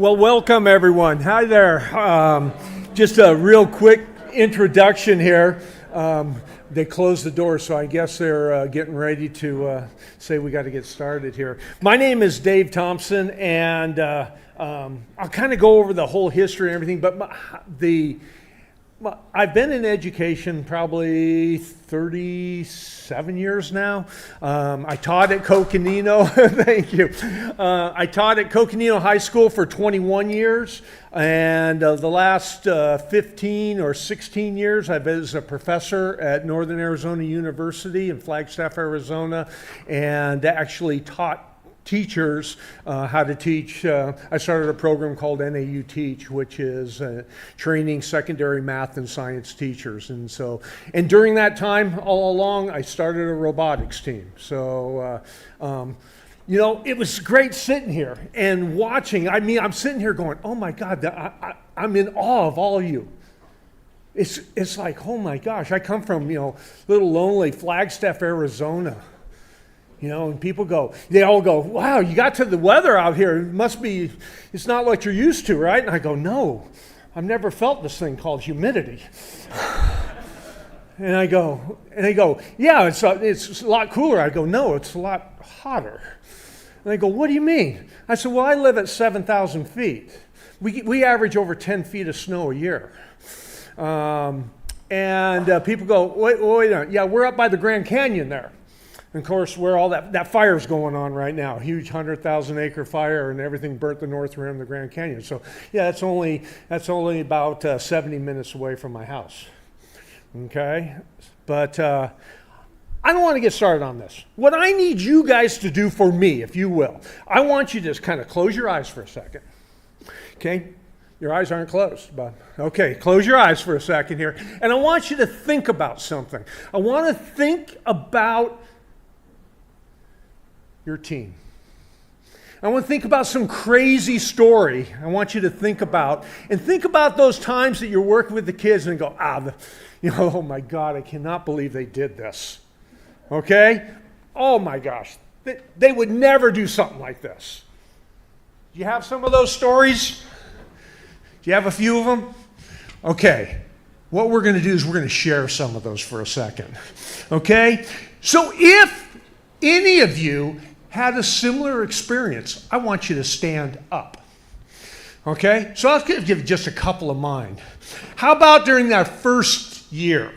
Well, welcome everyone. Hi there. Just a real quick introduction here. They closed the door, so I guess they're getting ready to say we got to get started here. My name is Dave Thompson, and I'll kind of go over the whole history and everything, but I've been in education probably 37 years now. I taught at CocoNuts. Thank you. I taught at CocoNuts High School for 21 years, and the last 15 or 16 years I've been as a professor at Northern Arizona University in Flagstaff, Arizona, and actually taught teachers how to teach. I started a program called NAU Teach, which is training secondary math and science teachers. And during that time, all along, I started a robotics team. So, it was great sitting here and watching. I mean, I'm sitting here going, oh my God, I'm in awe of all of you. It's like, oh my gosh, I come from, little lonely Flagstaff, Arizona. And people they all go, wow, you got to the weather out here. It's not what you're used to, right? And I go, no, I've never felt this thing called humidity. And they go, yeah, it's a lot cooler. I go, no, it's a lot hotter. And they go, what do you mean? I said, well, I live at 7,000 feet. We average over 10 feet of snow a year. And people go, wait a minute. Yeah, we're up by the Grand Canyon there. And of course, where all that fire's going on right now, huge 100,000 acre fire, and everything burnt the north rim of the Grand Canyon. So yeah, that's only about 70 minutes away from my house. Okay, but I don't want to get started on this. What I need you guys to do for me, if you will, I want you to just kind of close your eyes for a second. Okay, your eyes aren't closed, but okay, close your eyes for a second here, and I want you to think about something. I want to think about your team. I want to think about some crazy story I want you to think about those times that you're working with the kids and go, oh my God, I cannot believe they did this. Okay? Oh my gosh, they would never do something like this. Do you have some of those stories? Do you have a few of them? Okay, what we're going to do is we're going to share some of those for a second. Okay? So if any of you had a similar experience, I want you to stand up. Okay? So I'll give you just a couple of mine. How about during that first year?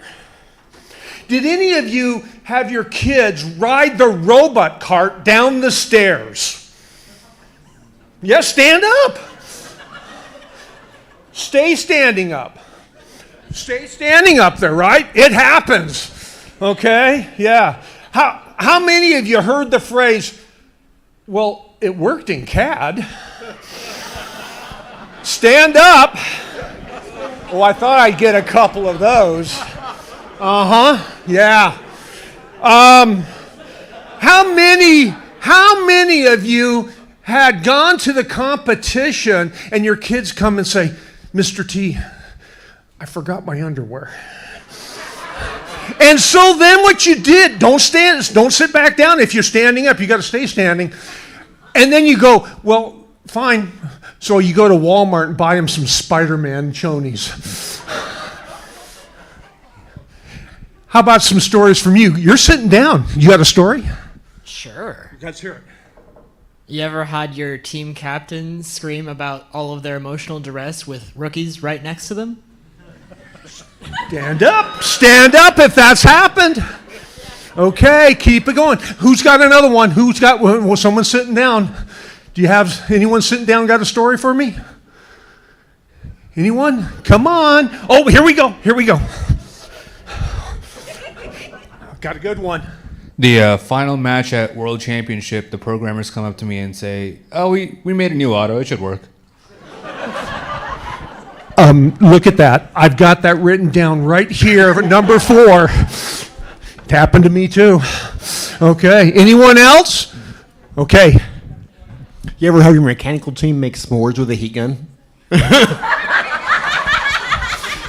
Did any of you have your kids ride the robot cart down the stairs? Yes, stand up. Stay standing up. Stay standing up there, right? It happens. Okay? Yeah. How many of you heard the phrase, well, it worked in CAD? Stand up. Oh, I thought I'd get a couple of those. Yeah. How many of you had gone to the competition and your kids come and say, Mr. T, I forgot my underwear? And so then what you did, don't sit back down. If you're standing up, you got to stay standing. And then you go, well, fine. So you go to Walmart and buy them some Spider-Man chonies. How about some stories from you? You're sitting down. You got a story? Sure. Let's hear it. You ever had your team captain scream about all of their emotional duress with rookies right next to them? Stand up if that's happened. Okay, keep it going. Who's got another one? Someone sitting down. Do you have anyone sitting down got a story for me? Anyone? Come on. Oh, here we go. Got a good one. The final match at World Championship, the programmers come up to me and say, oh, we made a new auto, it should work. Look at that. I've got that written down right here, number 4. It happened to me too. Okay, anyone else? Okay. You ever have your mechanical team make s'mores with a heat gun?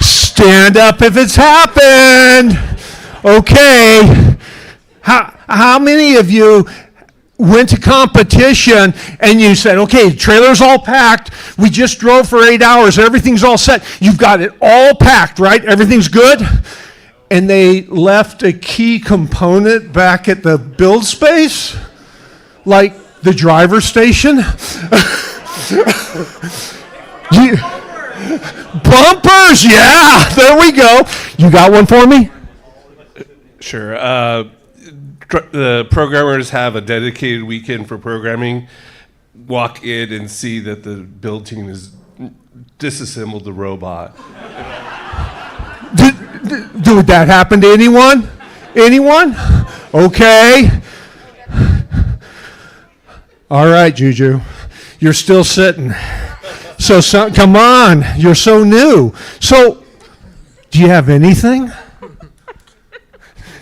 Stand up if it's happened. Okay. How many of you went to competition and you said, okay, trailer's all packed. We just drove for 8 hours. Everything's all set. You've got it all packed, right? Everything's good. And they left a key component back at the build space, like the driver's station. Bumpers, yeah, there we go. You got one for me? Sure. The programmers have a dedicated weekend for programming. Walk in and see that the build team has disassembled the robot. Did that happen to anyone? Anyone? Okay. All right, Juju. You're still sitting. So come on. You're so new. So, do you have anything?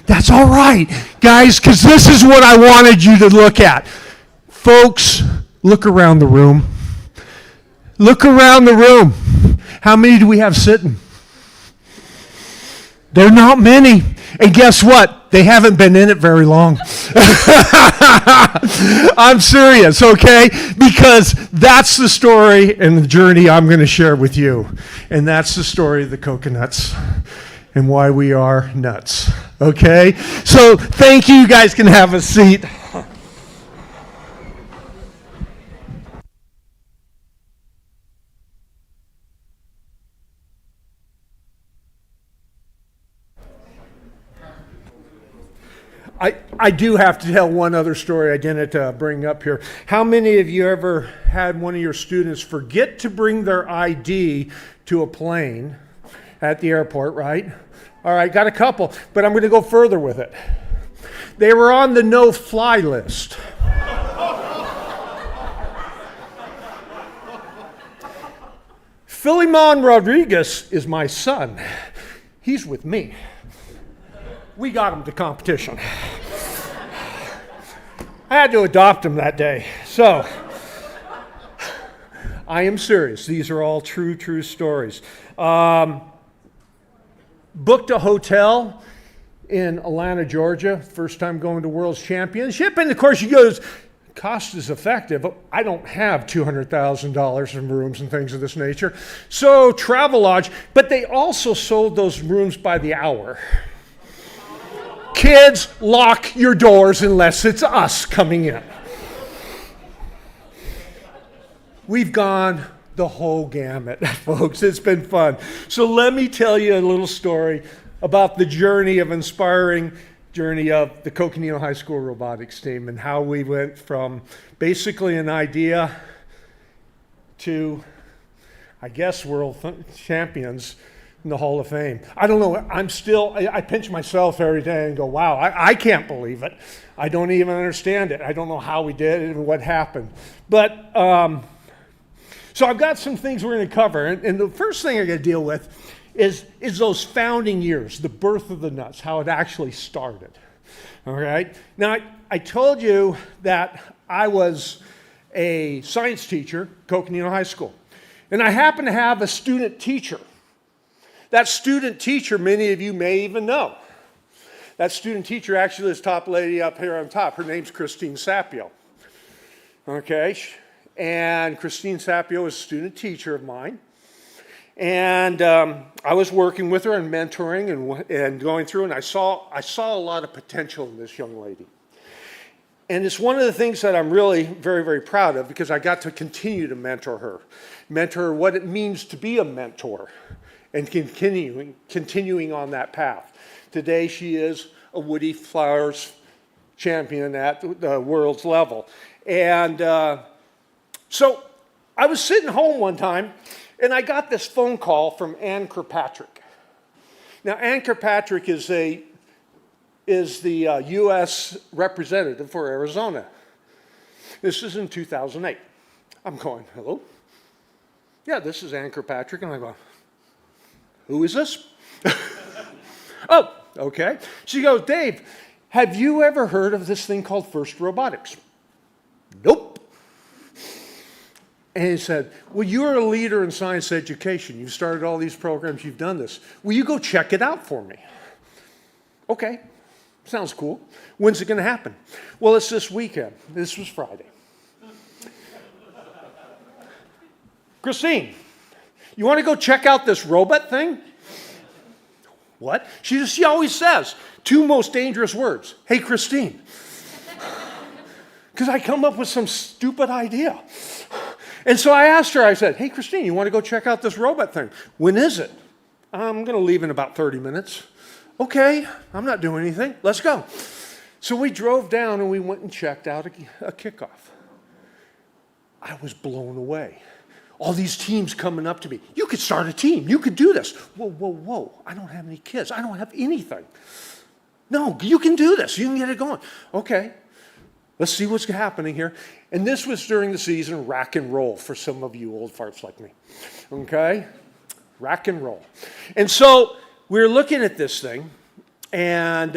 That's all right, guys, because this is what I wanted you to look at. Folks, look around the room. Look around the room. How many do we have sitting? They're not many. And guess what? They haven't been in it very long. I'm serious, okay? Because that's the story and the journey I'm going to share with you. And that's the story of the CocoNuts and why we are nuts, okay? So thank you. You guys can have a seat. I do have to tell one other story I didn't bring up here. How many of you ever had one of your students forget to bring their ID to a plane at the airport, right? All right, got a couple, but I'm going to go further with it. They were on the no-fly list. Philemon Rodriguez is my son. He's with me. We got him to competition. I had to adopt him that day. So, I am serious. These are all true stories. Booked a hotel in Atlanta, Georgia. First time going to World's Championship. And of course, he goes, cost is effective. I don't have $200,000 in rooms and things of this nature. So, Travelodge. But they also sold those rooms by the hour. Kids, lock your doors unless it's us coming in. We've gone the whole gamut, folks. It's been fun. So let me tell you a little story about the inspiring journey of the Coconino High School robotics team and how we went from basically an idea to, I guess, world champions in the Hall of Fame. I don't know. I pinch myself every day and go, wow, I can't believe it. I don't even understand it. I don't know how we did it and what happened. But, so I've got some things we're going to cover. And the first thing I got to deal with is those founding years, the birth of the nuts, how it actually started. All right? Now, I told you that I was a science teacher at Coconino High School. And I happen to have a student teacher. That student teacher, many of you may even know. That student teacher actually is top lady up here on top. Her name's Christine Sapio. Okay? And Christine Sapio is a student teacher of mine. And I was working with her and mentoring and going through, and I saw a lot of potential in this young lady. And it's one of the things that I'm really very, very proud of because I got to continue to mentor her what it means to be a mentor. And continuing on that path. Today, she is a Woody Flowers champion at the world's level. And so I was sitting home one time, and I got this phone call from Ann Kirkpatrick. Now, Ann Kirkpatrick is the U.S. representative for Arizona. This is in 2008. I'm going, hello? Yeah, this is Ann Kirkpatrick. And I go, who is this? Oh, okay. She goes, Dave, have you ever heard of this thing called FIRST Robotics? Nope. And he said, well, you're a leader in science education. You've started all these programs. You've done this. Will you go check it out for me? Okay. Sounds cool. When's it going to happen? Well, it's this weekend. This was Friday. Christine, you want to go check out this robot thing? What? She always says 2 most dangerous words. Hey, Christine. Because I come up with some stupid idea. And so I asked her, I said, hey, Christine, you want to go check out this robot thing? When is it? I'm going to leave in about 30 minutes. Okay, I'm not doing anything. Let's go. So we drove down and we went and checked out a kickoff. I was blown away. All these teams coming up to me. You could start a team. You could do this. Whoa, whoa, whoa. I don't have any kids. I don't have anything. No, you can do this. You can get it going. Okay, let's see what's happening here. And this was during the season, rack and roll for some of you old farts like me. Okay? Rack and roll. And so we were looking at this thing, and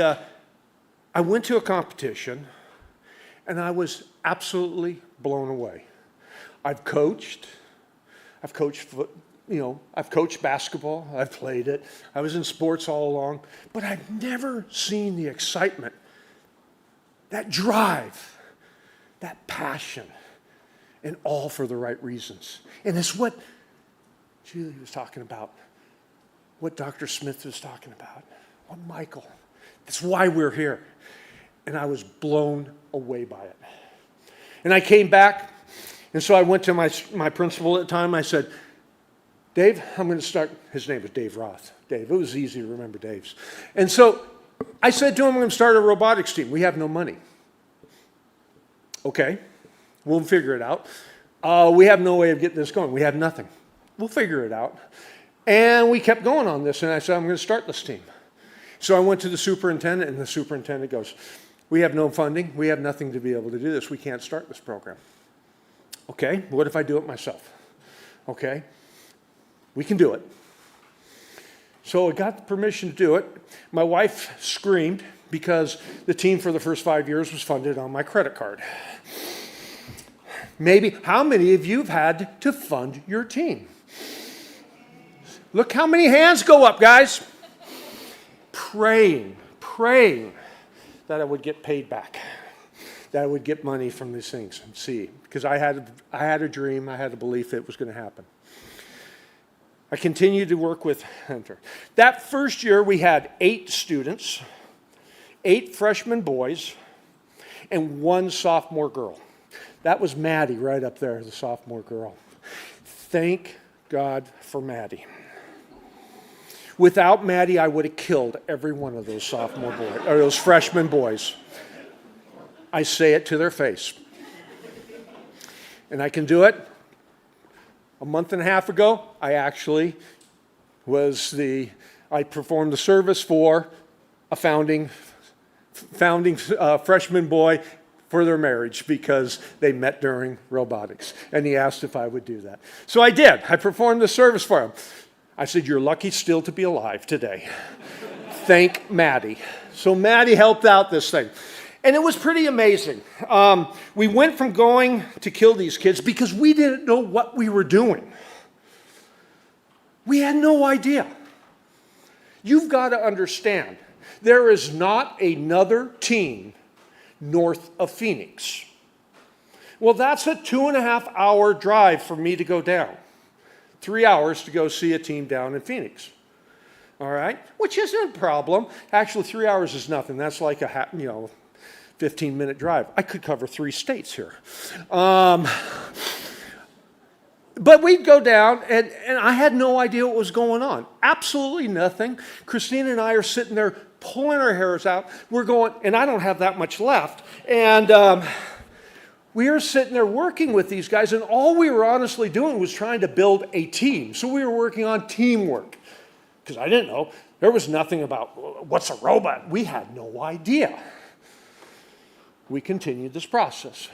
I went to a competition, and I was absolutely blown away. I've coached basketball, I've played it, I was in sports all along, but I've never seen the excitement, that drive, that passion, and all for the right reasons. And it's what Julie was talking about, what Dr. Smith was talking about, what Michael. That's why we're here. And I was blown away by it. And I came back, and so I went to my principal at the time. I said, Dave, I'm going to start. His name was Dave Roth. Dave, it was easy to remember Dave's. And so I said to him, I'm going to start a robotics team. We have no money. Okay, we'll figure it out. We have no way of getting this going. We have nothing. We'll figure it out. And we kept going on this, and I said, I'm going to start this team. So I went to the superintendent, and the superintendent goes, we have no funding. We have nothing to be able to do this. We can't start this program. Okay, what if I do it myself? Okay, we can do it. So I got the permission to do it. My wife screamed because the team for the first 5 years was funded on my credit card. Maybe, how many of you have had to fund your team? Look how many hands go up, guys. Praying that I would get paid back, that I would get money from these things and see. Because I had a dream, I had a belief it was going to happen. I continued to work with Hunter. That first year we had 8 students, 8 freshman boys, and 1 sophomore girl. That was Maddie right up there, the sophomore girl. Thank God for Maddie. Without Maddie, I would have killed every one of those sophomore boys, or those freshman boys. I say it to their face. And I can do it. A month and a half ago, I actually I performed the service for a founding freshman boy for their marriage because they met during robotics. And he asked if I would do that. So I did. I performed the service for him. I said, you're lucky still to be alive today. Thank Maddie. So Maddie helped out this thing. And it was pretty amazing. We went from going to kill these kids because we didn't know what we were doing. We had no idea. You've got to understand, there is not another team north of Phoenix. Well, that's a 2.5-hour drive for me to go down. 3 hours to go see a team down in Phoenix. All right? Which isn't a problem. Actually, 3 hours is nothing. That's like a 15-minute drive. I could cover 3 states here. But we'd go down, and I had no idea what was going on. Absolutely nothing. Christine and I are sitting there pulling our hairs out. We're going, and I don't have that much left. And we were sitting there working with these guys, and all we were honestly doing was trying to build a team. So we were working on teamwork. Because I didn't know. There was nothing about, what's a robot? We had no idea. We continued this process.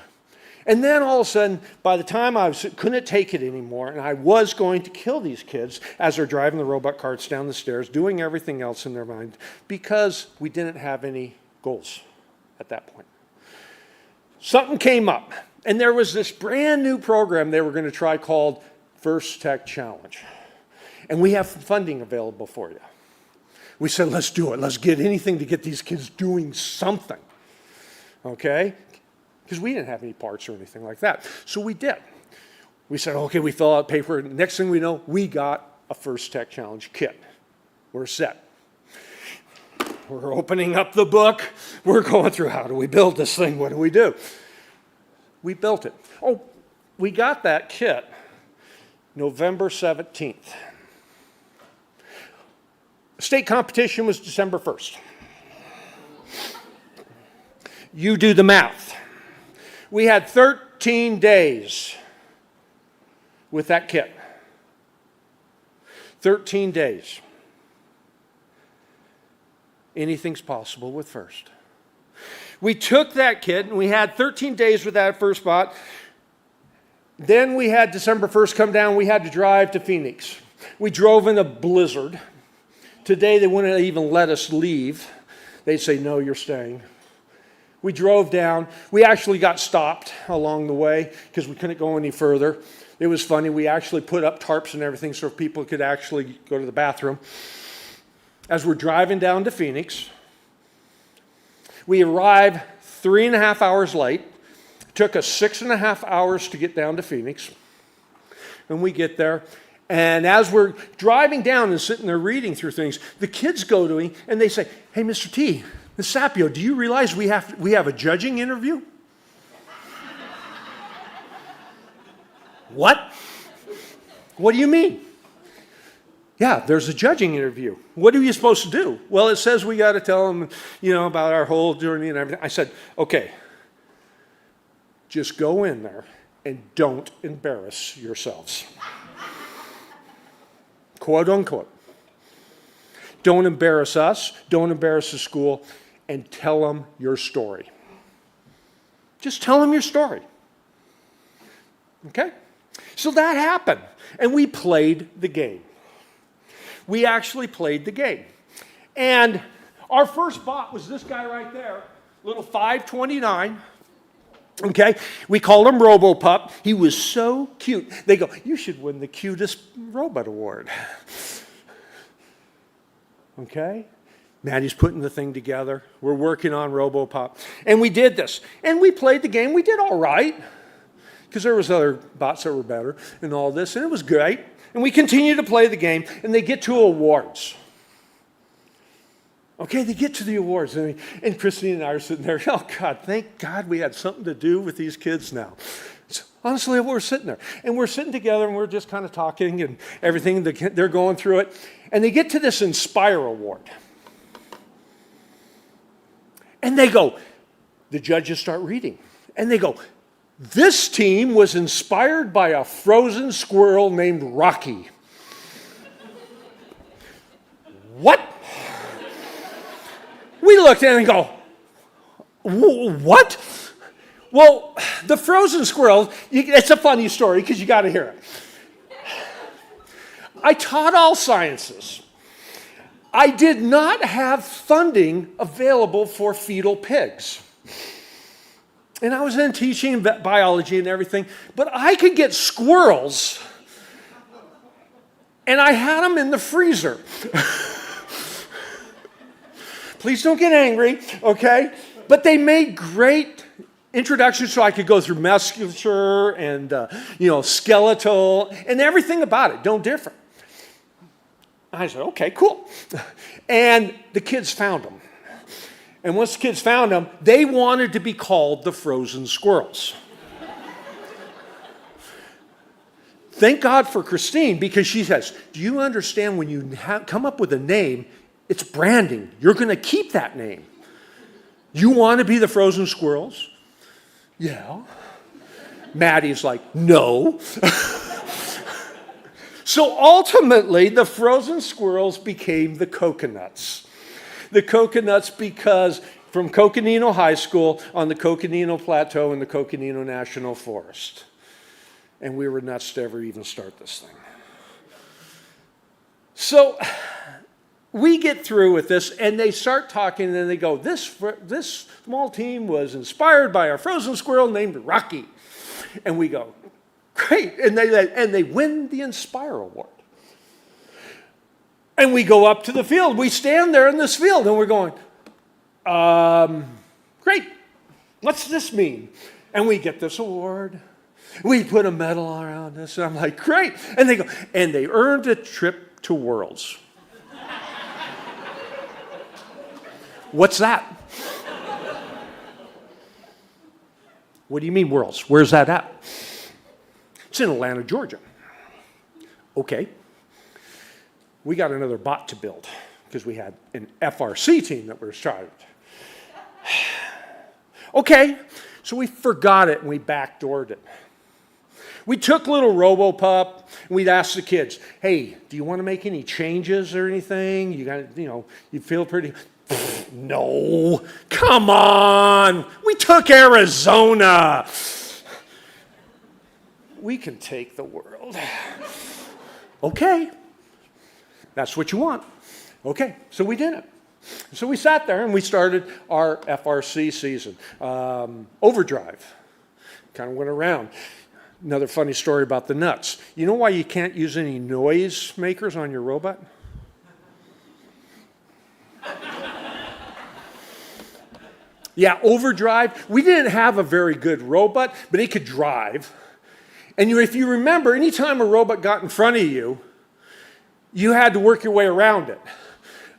And then all of a sudden, by the time I couldn't take it anymore, and I was going to kill these kids as they're driving the robot carts down the stairs, doing everything else in their mind, because we didn't have any goals at that point. Something came up, and there was this brand new program they were going to try called First Tech Challenge. And we have funding available for you. We said, let's do it. Let's get anything to get these kids doing something, okay? Because we didn't have any parts or anything like that. So we did. We said, okay, we fill out paper. Next thing we know, we got a First Tech Challenge kit. We're set. We're opening up the book. We're going through, how do we build this thing? What do we do? We built it. Oh, we got that kit November 17th. State competition was December 1st. You do the math. We had 13 days with that kit. 13 days. Anything's possible with FIRST. We took that kit and we had 13 days with that first bot. Then we had December 1st come down. We had to drive to Phoenix. We drove in a blizzard. Today they wouldn't even let us leave. They'd say, no, you're staying. We drove down. We actually got stopped along the way because we couldn't go any further. It was funny. We actually put up tarps and everything so people could actually go to the bathroom. As we're driving down to Phoenix, we arrived 3.5 hours late. It took us 6.5 hours to get down to Phoenix. And we get there. And as we're driving down and sitting there reading through things, the kids go to me and they say, hey, Mr. T, Ms. Sapio, do you realize we have a judging interview? What? What do you mean? Yeah, there's a judging interview. What are you supposed to do? Well, it says we got to tell them, about our whole journey and everything. I said, okay, just go in there and don't embarrass yourselves. Quote unquote. Don't embarrass us, don't embarrass the school, and tell them your story. Just tell them your story. Okay? So that happened, and we played the game. We actually played the game. And our first bot was this guy right there, little 529. Okay? We called him RoboPup. He was so cute. They go, you should win the cutest robot award. Okay? Maddie's putting the thing together. We're working on RoboPup. And we did this. And we played the game. We did all right. Because there was other bots that were better and all this. And it was great. And we continue to play the game. And they get to awards. Okay, they get to the awards. And Christine and I are sitting there. Oh, God, thank God we had something to do with these kids now. So, honestly, we're sitting there. And we're sitting together and we're just kind of talking and everything. They're going through it. And they get to this Inspire Award. And they go, the judges start reading. And they go, this team was inspired by a frozen squirrel named Rocky. What? We looked at it and go, what? Well, the frozen squirrel, it's a funny story because you got to hear it. I taught all sciences. I did not have funding available for fetal pigs. And I was in teaching biology and everything, but I could get squirrels, and I had them in the freezer. Please don't get angry, okay? But they made great introductions so I could go through musculature and, skeletal and everything about it, don't differ. I said, okay, cool. And the kids found them. And once the kids found them, they wanted to be called the frozen squirrels. Thank God for Christine, because she says, do you understand when you come up with a name, it's branding. You're going to keep that name. You want to be the frozen squirrels? Yeah. Maddie's like, no. So ultimately, the frozen squirrels became the CocoNuts. The CocoNuts because from Coconino High School on the Coconino Plateau in the Coconino National Forest. And we were nuts to ever even start this thing. So we get through with this, and they start talking, and then they go, this small team was inspired by a frozen squirrel named Rocky. And we go, great. And they win the Inspire Award. And we go up to the field. We stand there in this field and we're going, great. What's this mean? And we get this award. We put a medal around us. And I'm like, great. And they go, and they earned a trip to Worlds. What's that? What do you mean Worlds? Where's that at? It's in Atlanta, Georgia. Okay. We got another bot to build because we had an FRC team that we were starting. Okay, so we forgot it and we backdoored it. We took little RoboPup and we'd ask the kids, hey, do you want to make any changes or anything? You got, you feel pretty. No, come on. We took Arizona. We can take the world. Okay. That's what you want. Okay, so we did it. So we sat there and we started our FRC season. Overdrive. Kind of went around. Another funny story about the nuts. You know why you can't use any noise makers on your robot? Yeah, overdrive. We didn't have a very good robot, but it could drive. And if you remember, anytime a robot got in front of you, you had to work your way around it.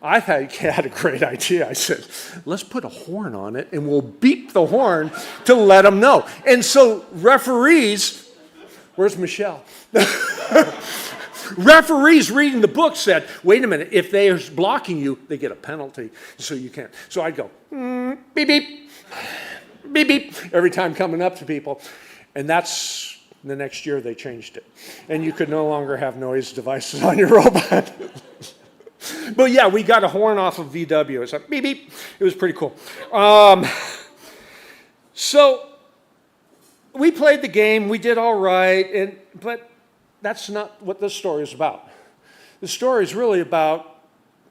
I had a great idea. I said, let's put a horn on it and we'll beep the horn to let them know. And so referees, where's Michelle? Referees reading the book said, wait a minute, if they are blocking you, they get a penalty, so you can't. So I'd go, beep, beep, beep, beep, every time coming up to people. And that's the next year they changed it. And you could no longer have noise devices on your robot. But yeah, we got a horn off of VW. It's like beep, beep. It was pretty cool. So we played the game. We did all right. But that's not what this story is about. The story is really about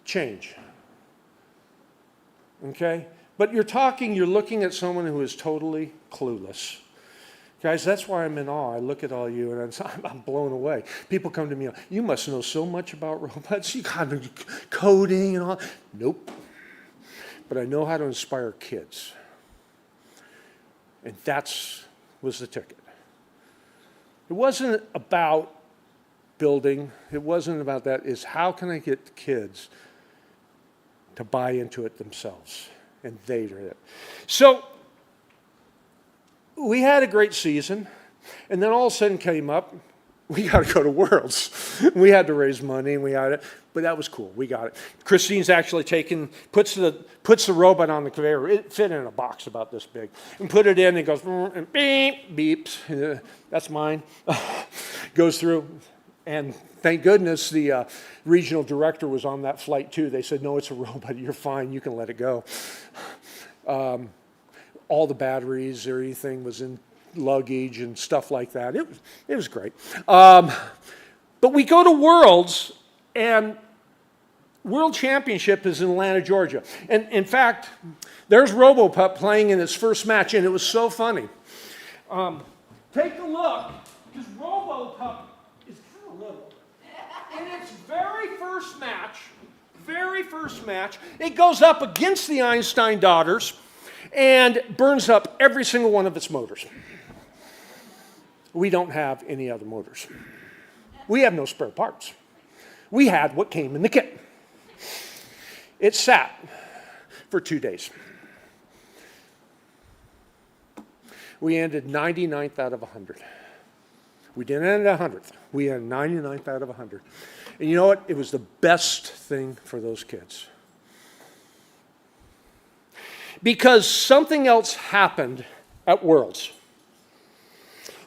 change. Okay? But you're looking at someone who is totally clueless. Guys, that's why I'm in awe. I look at all you and I'm blown away. People come to me, you must know so much about robots. You got coding and all. Nope. But I know how to inspire kids. And was the ticket. It wasn't about building. It wasn't about that. It's how can I get the kids to buy into it themselves? And they did it. So we had a great season, and then all of a sudden came up, we got to go to Worlds. We had to raise money, and we had it, but that was cool. We got it. Christine's actually puts the robot on the conveyor. It fit in a box about this big, and put it in, and it goes, and beep, beeps. That's mine. Goes through, and thank goodness the regional director was on that flight too. They said, no, it's a robot. You're fine. You can let it go. All the batteries, everything was in luggage and stuff like that. It was great. But we go to Worlds, and World Championship is in Atlanta, Georgia. And in fact, there's RoboPup playing in his first match, and it was so funny. Take a look, because RoboPup is kind of little. In its very first match, it goes up against the Einstein daughters, and burns up every single one of its motors. We don't have any other motors. We have no spare parts. We had what came in the kit. It sat for 2 days. We ended 99th out of 100. We didn't end at 100th. We ended 99th out of 100. And you know what? It was the best thing for those kids. Because something else happened at Worlds.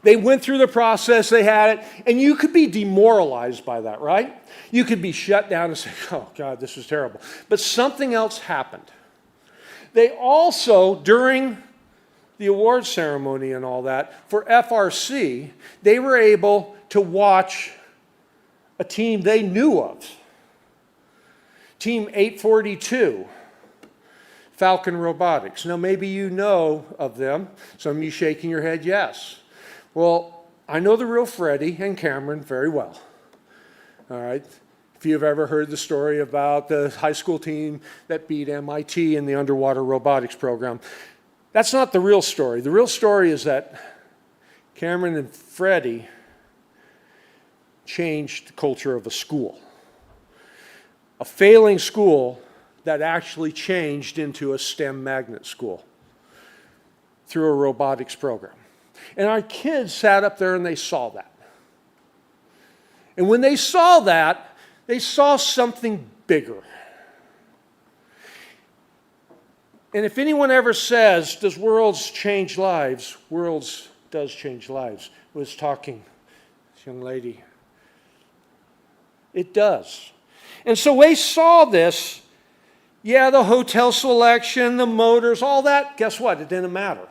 They went through the process, they had it, and you could be demoralized by that, right? You could be shut down and say, oh God, this is terrible. But something else happened. They also, during the award ceremony and all that, for FRC, they were able to watch a team they knew of. Team 842. Falcon Robotics. Now, maybe you know of them. Some of you shaking your head, yes. Well, I know the real Freddie and Cameron very well. All right. If you've ever heard the story about the high school team that beat MIT in the underwater robotics program, that's not the real story. The real story is that Cameron and Freddie changed the culture of a school. A failing school that actually changed into a STEM magnet school through a robotics program. And our kids sat up there and they saw that. And when they saw that, they saw something bigger. And if anyone ever says, does worlds change lives? Worlds does change lives. I was talking, this young lady. It does. And so they saw this. Yeah, the hotel selection, the motors, all that, guess what? It didn't matter.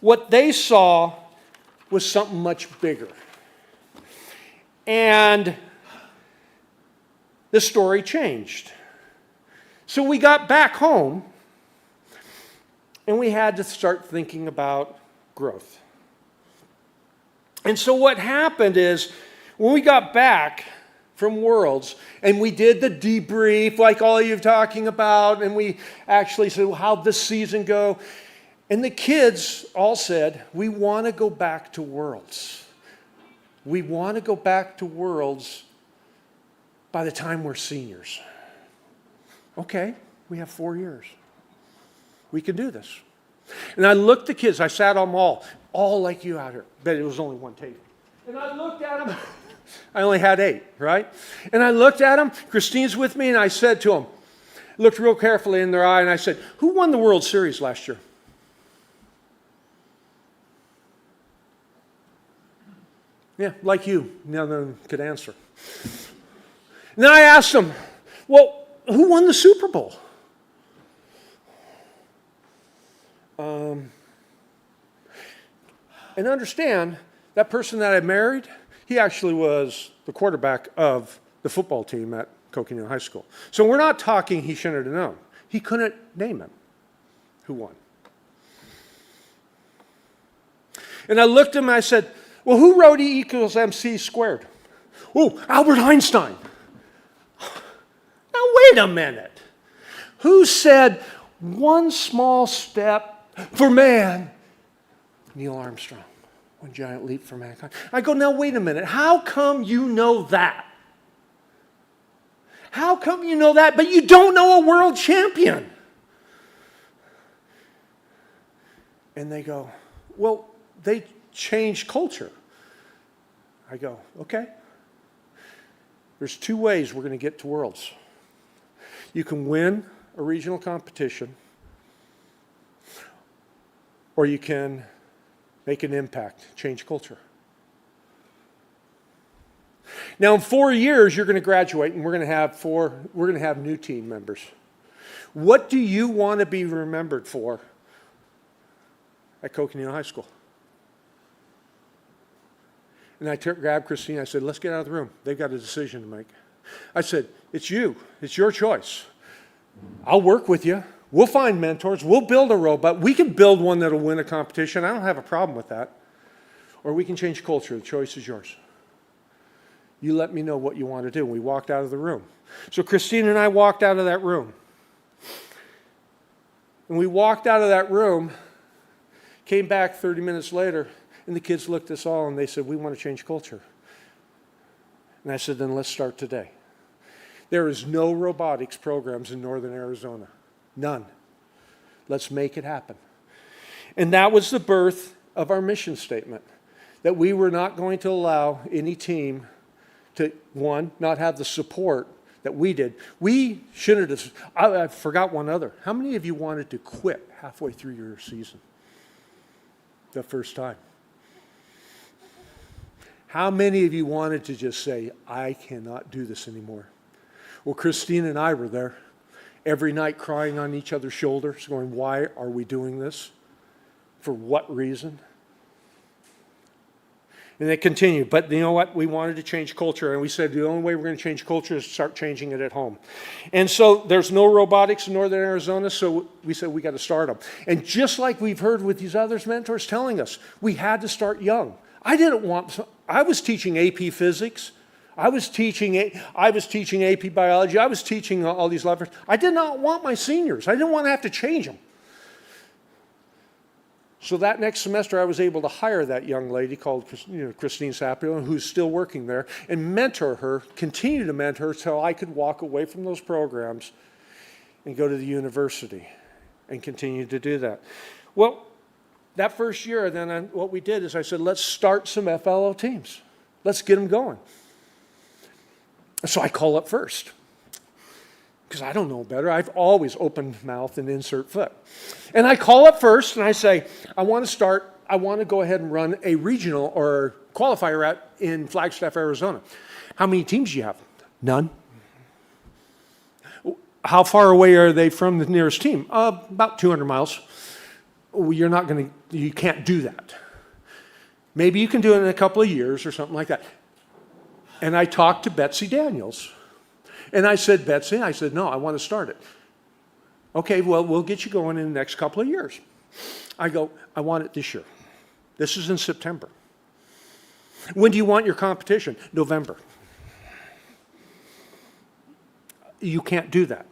What they saw was something much bigger. And the story changed. So we got back home and we had to start thinking about growth. And so what happened is when we got back from Worlds and we did the debrief like all you're talking about, and we actually said, well, how'd this season go? And the kids all said, we want to go back to Worlds. We want to go back to Worlds by the time we're seniors. Okay, we have 4 years. We can do this. And I looked at the kids, I sat on them all like you out here, but it was only one table. And I looked at them, I only had 8, right? And I looked at them, Christine's with me, and I said to them, looked real carefully in their eye, and I said, who won the World Series last year? Yeah, like you, none of them could answer. And then I asked them, well, who won the Super Bowl? And understand, that person that I married, he actually was the quarterback of the football team at CocoNuts High School. So we're not talking he shouldn't have known. He couldn't name him who won. And I looked at him and I said, well, who wrote E equals MC squared? Oh, Albert Einstein. Now, wait a minute. Who said one small step for man? Neil Armstrong. One giant leap for mankind. I go, now, wait a minute. How come you know that? How come you know that, but you don't know a world champion? And they go, well, they changed culture. I go, okay. There's 2 ways we're going to get to Worlds. You can win a regional competition, or you can make an impact, change culture. Now, in 4 years, you're going to graduate, and we're going to have new team members. What do you want to be remembered for at CocoNuts High School? And I grabbed Christine. I said, let's get out of the room. They've got a decision to make. I said, it's you. It's your choice. I'll work with you. We'll find mentors. We'll build a robot. We can build one that'll win a competition. I don't have a problem with that. Or we can change culture. The choice is yours. You let me know what you want to do. And we walked out of the room. So Christine and I walked out of that room. And we walked out of that room, came back 30 minutes later, and the kids looked at us all and they said, we want to change culture. And I said, then let's start today. There is no robotics programs in northern Arizona. None. Let's make it happen. And that was the birth of our mission statement, that we were not going to allow any team to, one, not have the support that we did. We shouldn't have, I forgot one other. How many of you wanted to quit halfway through your season the first time? How many of you wanted to just say, I cannot do this anymore? Well, Christine and I were there every night crying on each other's shoulders, going, why are we doing this? For what reason? And they continued. But you know what? We wanted to change culture. And we said the only way we're going to change culture is start changing it at home. And so there's no robotics in northern Arizona, so we said we got to start them. And just like we've heard with these others mentors telling us, we had to start young. I was teaching AP physics. I was teaching AP biology. I was teaching all these levels. I did not want my seniors. I didn't want to have to change them. So that next semester, I was able to hire that young lady called Christine Sapio, who's still working there, and mentor her, continue to mentor her until I could walk away from those programs and go to the university and continue to do that. Well, that first year, then what we did is I said, let's start some FLO teams. Let's get them going. So I call up first, because I don't know better. I've always opened mouth and insert foot. And I call up first and I say, I want to go ahead and run a regional or qualifier route in Flagstaff, Arizona. How many teams do you have? None. How far away are they from the nearest team? About 200 miles. Well, you can't do that. Maybe you can do it in a couple of years or something like that. And I talked to Betsy Daniels. And I said, Betsy, no, I want to start it. Okay, well, we'll get you going in the next couple of years. I go, I want it this year. This is in September. When do you want your competition? November. You can't do that.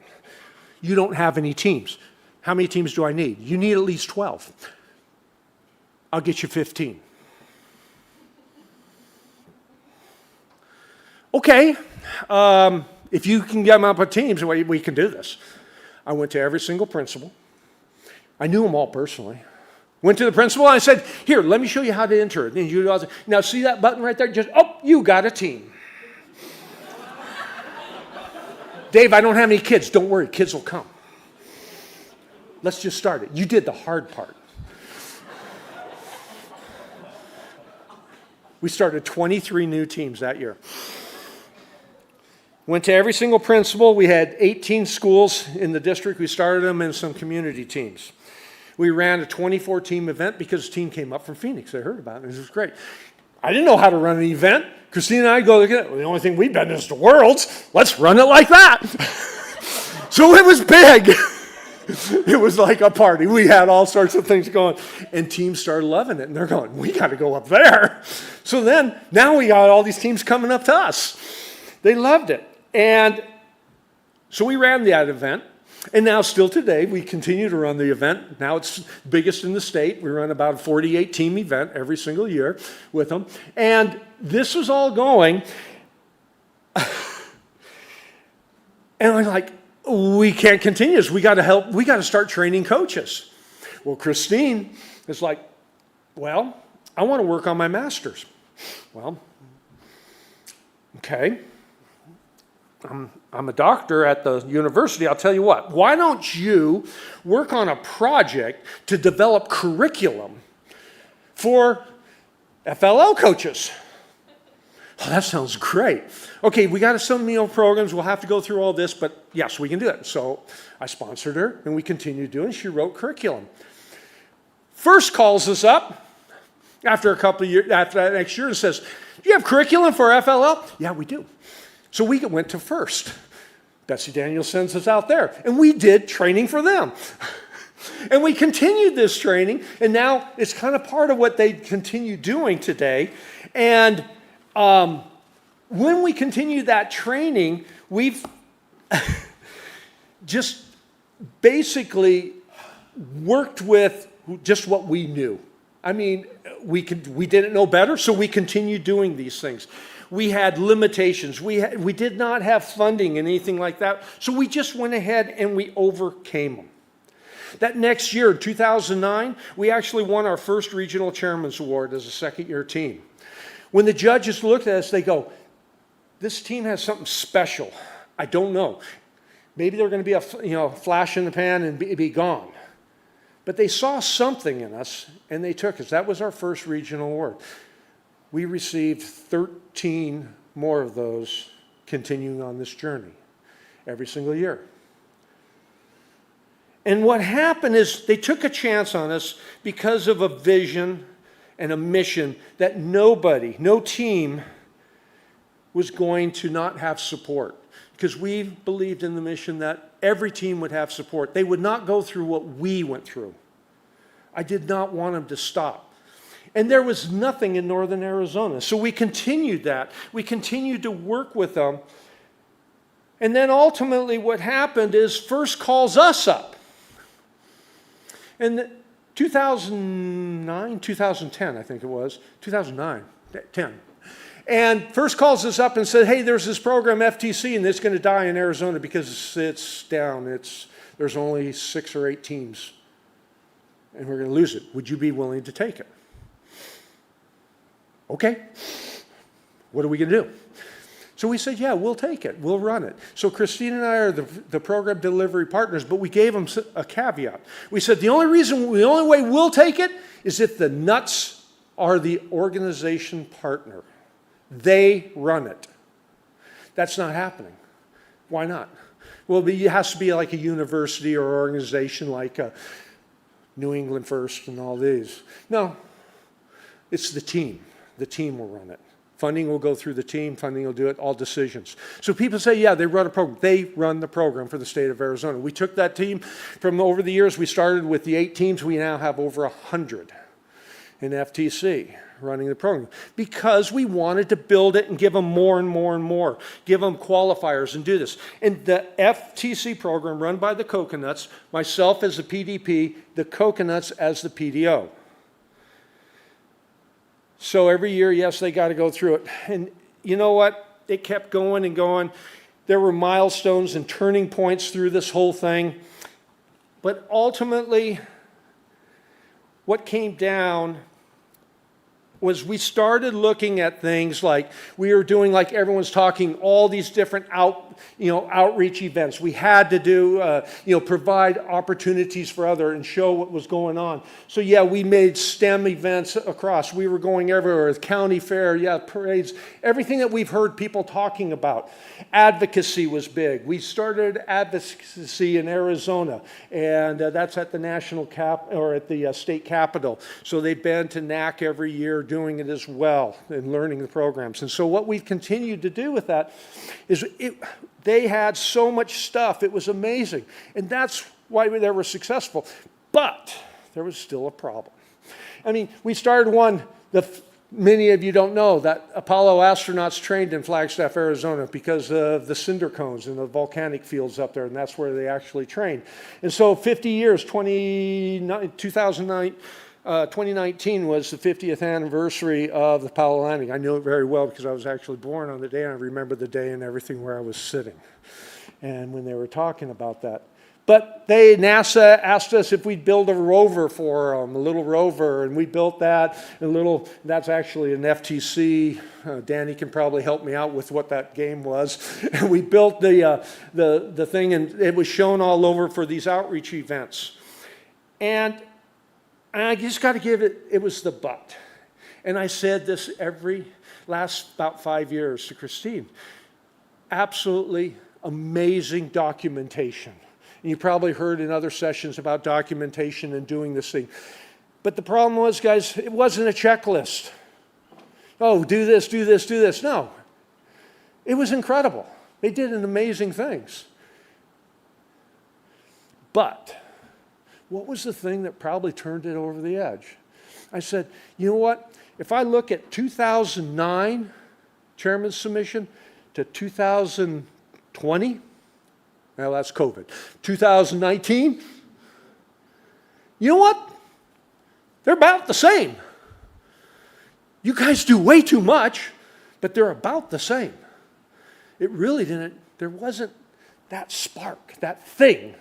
You don't have any teams. How many teams do I need? You need at least 12. I'll get you 15. Okay. If you can get them up on teams, we can do this. I went to every single principal. I knew them all personally. Went to the principal and I said, here, let me show you how to enter it. And now see that button right there? You got a team. Dave, I don't have any kids. Don't worry, kids will come. Let's just start it. You did the hard part. We started 23 new teams that year. Went to every single principal. We had 18 schools in the district. We started them in some community teams. We ran a 24-team event because a team came up from Phoenix. They heard about it. It was great. I didn't know how to run an event. Christine and I go, the only thing we've been is the Worlds. Let's run it like that. So it was big. It was like a party. We had all sorts of things going. And teams started loving it. And they're going, we got to go up there. So now we got all these teams coming up to us. They loved it. And so we ran that event. And now still today, we continue to run the event. Now it's biggest in the state. We run about a 48-team event every single year with them. And this was all going. And I'm like, we can't continue this. We got to help. We got to start training coaches. Well, Christine is like, well, I want to work on my master's. Well, okay. I'm a doctor at the university. I'll tell you what. Why don't you work on a project to develop curriculum for FLL coaches? Oh, that sounds great. Okay, we got some meal programs. We'll have to go through all this, but yes, we can do it. So I sponsored her, and we continued doing it. She wrote curriculum. First calls us up after a couple of years, after that next year, and says, do you have curriculum for FLL? Yeah, we do. So we went to First. Betsy Daniels sends us out there, and we did training for them. And we continued this training, and now it's kind of part of what they continue doing today. And when we continue that training, we've just basically worked with just what we knew. I mean, we didn't know better, so we continued doing these things. We had limitations. We did not have funding and anything like that, so we just went ahead and we overcame them. That next year, 2009, we actually won our first regional chairman's award as a second-year team. When the judges looked at us, they go, this team has something special. I don't know. Maybe they're going to be a flash in the pan and be gone. But they saw something in us, and they took us. That was our first regional award. We received 13 more of those continuing on this journey every single year. And what happened is they took a chance on us because of a vision and a mission that no team was going to not have support. Because we believed in the mission that every team would have support. They would not go through what we went through. I did not want them to stop. And there was nothing in northern Arizona. So we continued that. We continued to work with them. And then ultimately what happened is First calls us up. In 2009, 2010, I think it was, 2009, 10. And First calls us up and said, hey, there's this program, FTC, and it's going to die in Arizona because it's down. There's only 6 or 8 teams, and we're going to lose it. Would you be willing to take it? Okay. What are we going to do? So we said, yeah, we'll take it. We'll run it. So Christine and I are the program delivery partners, but we gave them a caveat. We said the only way we'll take it is if the nuts are the organization partner. They run it. That's not happening. Why not? Well, it has to be like a university or organization like New England First and all these. No, it's the team. The team will run it. Funding will go through the team. Funding will do it, all decisions. So people say, yeah, they run a program. They run the program for the state of Arizona. We took that team from over the years. We started with the 8 teams. We now have over 100 in FTC running the program because we wanted to build it and give them more and more and more, give them qualifiers and do this. And the FTC program run by the CocoNuts, myself as the PDP, the CocoNuts as the PDO. So every year, yes, they got to go through it. And you know what? It kept going and going. There were milestones and turning points through this whole thing. But ultimately, what came down was we started looking at things like we were doing, like everyone's talking, all these different outreach events. We had to do, provide opportunities for other and show what was going on. So yeah, we made STEM events across. We were going everywhere, county fair, yeah, parades, everything that we've heard people talking about. Advocacy was big. We started advocacy in Arizona, and that's at the national at the state capitol. So they've been to NAC every year, doing it as well and learning the programs. And so what we've continued to do with that is they had so much stuff. It was amazing. And that's why they were successful. But there was still a problem. I mean, we started one, many of you don't know, that Apollo astronauts trained in Flagstaff, Arizona because of the cinder cones and the volcanic fields up there, and that's where they actually trained. And so 50 years, 2019 was the 50th anniversary of the Apollo landing. I knew it very well because I was actually born on the day, and I remember the day and everything where I was sitting. And when they were talking about that. But NASA asked us if we'd build a rover for them, a little rover, and we built that. That's actually an FTC. Danny can probably help me out with what that game was. And we built the thing, and it was shown all over for these outreach events. And I just got to give it was the but. And I said this last about 5 years to Christine. Absolutely amazing documentation. And you probably heard in other sessions about documentation and doing this thing. But the problem was, guys, it wasn't a checklist. Oh, do this, do this, do this. No. It was incredible. They did amazing things. But what was the thing that probably turned it over the edge? I said, you know what? If I look at 2009 chairman's submission to 2020, well, that's COVID, 2019, you know what? They're about the same. You guys do way too much, but they're about the same. It really there wasn't that spark, that thing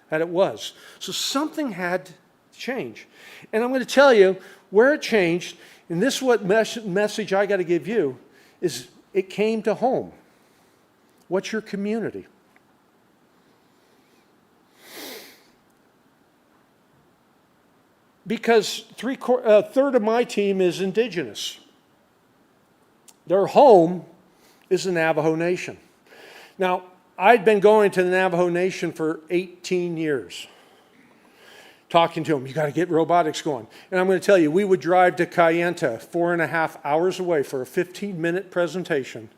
that it was. So something had to change. And I'm going to tell you where it changed, and this is what message I got to give you, is it came to home. What's your community? Because a third of my team is indigenous. Their home is the Navajo Nation. Now, I'd been going to the Navajo Nation for 18 years, talking to them. You got to get robotics going. And I'm going to tell you, we would drive to Kayenta, 4.5 hours away for a 15-minute presentation.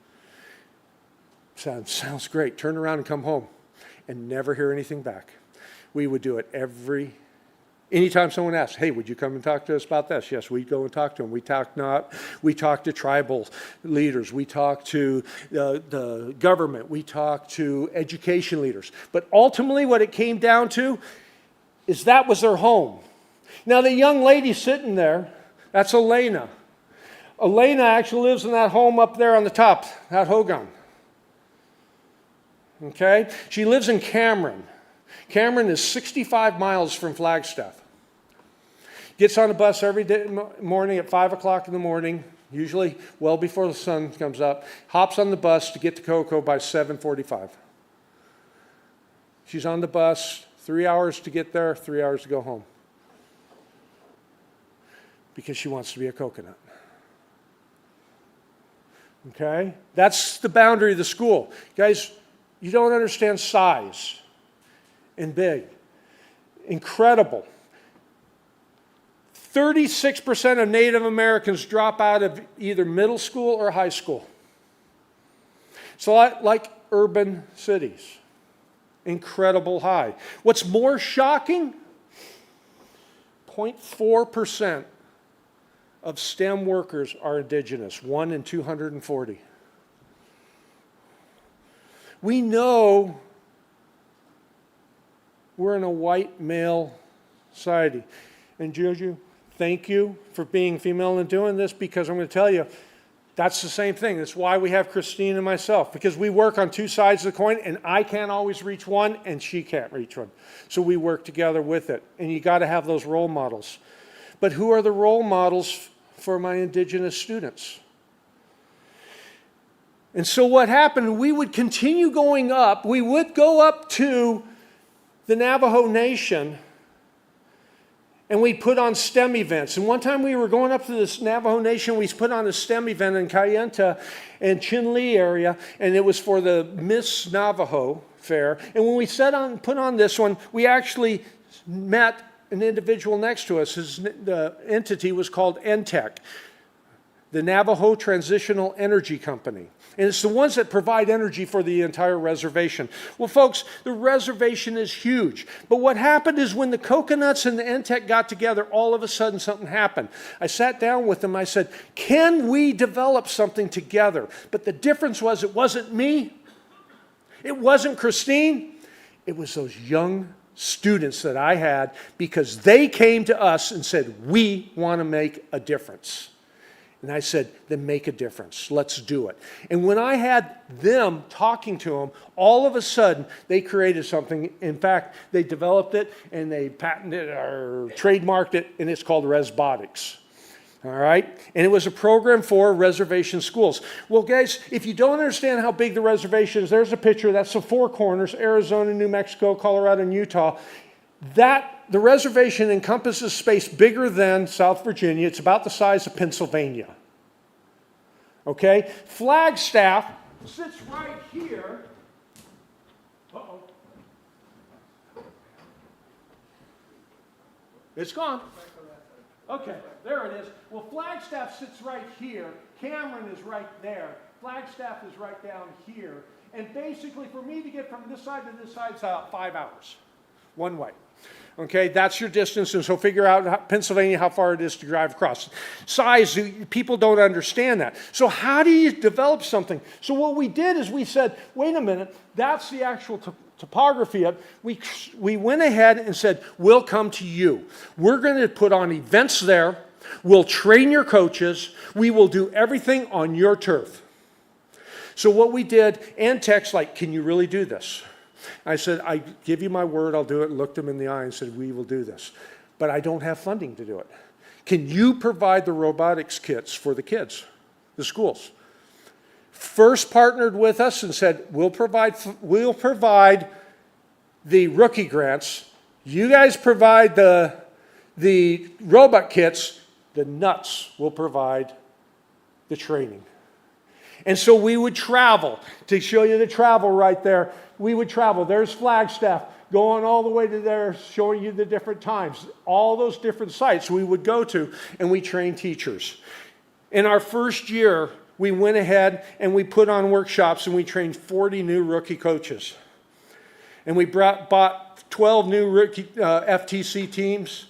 Sounds great. Turn around and come home and never hear anything back. We would do it every Anytime someone asks, hey, would you come and talk to us about this? Yes, we'd go and talk to them. We talk to tribal leaders. We talk to the government. We talk to education leaders. But ultimately what it came down to is that was their home. Now the young lady sitting there, that's Elena. Elena actually lives in that home up there on the top, that hogan. Okay? She lives in Cameron. Cameron is 65 miles from Flagstaff. Gets on a bus every day, morning at 5 o'clock in the morning, usually well before the sun comes up, hops on the bus to get to Coco by 7:45. She's on the bus, 3 hours to get there, 3 hours to go home. Because she wants to be a coconut. Okay? That's the boundary of the school. Guys, you don't understand size and big. Incredible. 36% of Native Americans drop out of either middle school or high school. It's a lot like urban cities. Incredible high. What's more shocking? 0.4% of STEM workers are indigenous, 1 in 240. We know we're in a white male society. And Juju, thank you for being female and doing this, because I'm going to tell you, that's the same thing. That's why we have Christine and myself, because we work on two sides of the coin, and I can't always reach one, and she can't reach one. So we work together with it, and you got to have those role models. But who are the role models for my indigenous students? And so what happened, we would continue going up. We would go up to the Navajo Nation, and we put on STEM events. And one time we were going up to this Navajo Nation, we put on a STEM event in Kayenta and Chinle area, and it was for the Miss Navajo Fair. And when we put on this one, we actually met an individual next to us. The entity was called NTEC, the Navajo Transitional Energy Company. And it's the ones that provide energy for the entire reservation. Well, folks, the reservation is huge. But what happened is when the CocoNuts and the NTEC got together, all of a sudden something happened. I sat down with them. I said, can we develop something together? But the difference was it wasn't me. It wasn't Christine. It was those young students that I had, because they came to us and said, we want to make a difference. And I said, then make a difference. Let's do it. And when I had them talking to them, all of a sudden, they created something. In fact, they developed it, and they patented it or trademarked it, and it's called RezBotics. All right? And it was a program for reservation schools. Well, guys, if you don't understand how big the reservation is, there's a picture. That's the four corners: Arizona, New Mexico, Colorado, and Utah. The reservation encompasses space bigger than South Virginia. It's about the size of Pennsylvania. Okay? Flagstaff sits right here. Uh-oh. It's gone. Okay, there it is. Well, Flagstaff sits right here. Cameron is right there. Flagstaff is right down here. And basically, for me to get from this side to this side, it's about 5 hours. One way. Okay, that's your distance, and so figure out Pennsylvania how far it is to drive across. Size, people don't understand that. So how do you develop something? So what we did is we said, wait a minute, that's the actual topography of it. We went ahead and said, we'll come to you. We're going to put on events there. We'll train your coaches. We will do everything on your turf. So what we did, and text like, can you really do this? I said, I give you my word, I'll do it. Looked him in the eye and said, we will do this. But I don't have funding to do it. Can you provide the robotics kits for the kids, the schools? First partnered with us and said, we'll provide the rookie grants. You guys provide the robot kits. The nuts will provide the training. And so we would travel. To show you the travel right there, we would travel. There's Flagstaff going all the way to there, showing you the different times. All those different sites we would go to, and we trained teachers. In our first year, we went ahead and we put on workshops, and we trained 40 new rookie coaches. And we bought 12 new rookie FTC teams.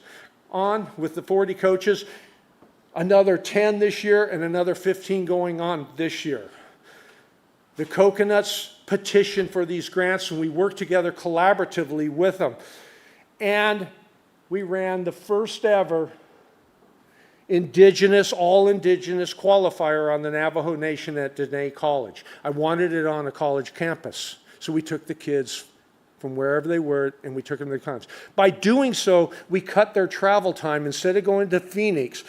on with the 40 coaches, another 10 this year, and another 15 going on this year. The CocoNuts petitioned for these grants, and we worked together collaboratively with them. And we ran the first ever all-indigenous qualifier on the Navajo Nation at Diné College. I wanted it on a college campus, so we took the kids from wherever they were, and we took them to the conference. By doing so, we cut their travel time. Instead of going to Phoenix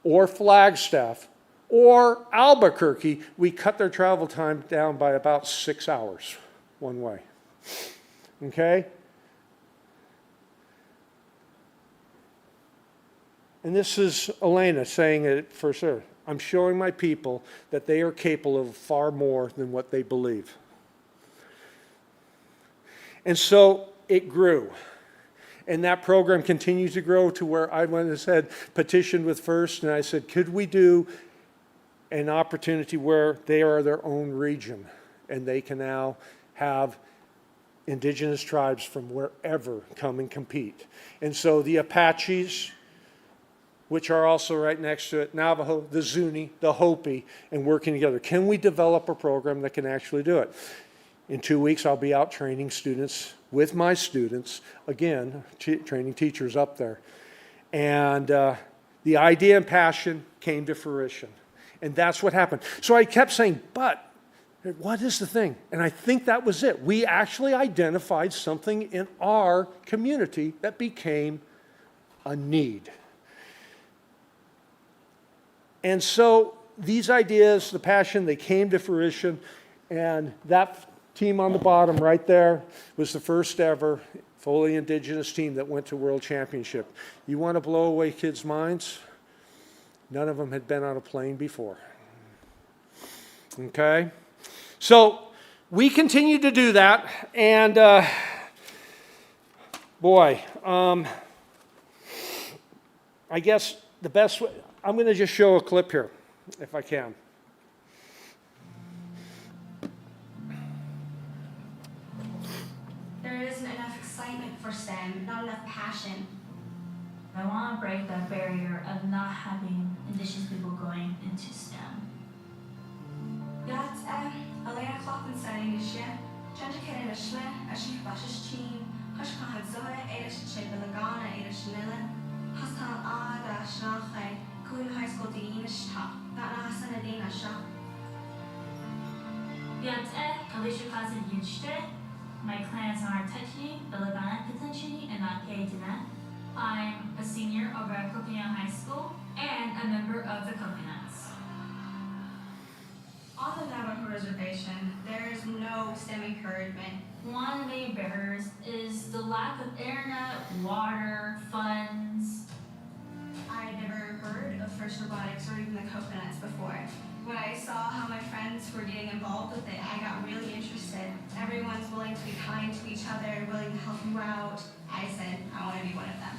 or Flagstaff or Albuquerque, we cut their travel time down by about 6 hours one way. Okay? And this is Elena saying it for sure. I'm showing my people that they are capable of far more than what they believe. And so it grew. And that program continues to grow to where I went and said, petitioned with FIRST, and I said, could we do an opportunity where they are their own region and they can now have indigenous tribes from wherever come and compete. And so the Apaches, which are also right next to it, Navajo, the Zuni, the Hopi, and working together. Can we develop a program that can actually do it? In 2 weeks, I'll be out training students with my students, again, training teachers up there. And the idea and passion came to fruition. And that's what happened. So I kept saying, but what is the thing? And I think that was it. We actually identified something in our community that became a need. And so these ideas, the passion, they came to fruition. And that team on the bottom right there was the first ever fully indigenous team that went to World Championship. You want to blow away kids' minds? None of them had been on a plane before. Okay? So we continue to do that. And boy, I guess the best way, I'm going to just show a clip here, if I can. There isn't enough excitement for STEM, not enough passion. I want to break that barrier of not having indigenous people going into STEM. Yet, Elena Cloughan saying is she, Jennifer Ashley, Ashley Bashish team, Hushka Hadzoe, Edish Chibilagana, Edish Nilla, Hassan Ada, Shnachai, Cool High School Dean Shah, Gana Hassan Adina Shah. Yet, Kalisha Kazi Yinchte, my clans are Tachi, Bilagana Pitanchi, and Diné. I'm a senior over at CocoNuts High School and a member of the CocoNuts. On the Navajo Reservation, there is no STEM encouragement. One of the main barriers is the lack of internet, water, funds. I had never heard of FIRST Robotics or even the CocoNuts before. When I saw how my friends were getting involved with it, I got really interested. Everyone's willing to be kind to each other, willing to help you out. I said, I want to be one of them.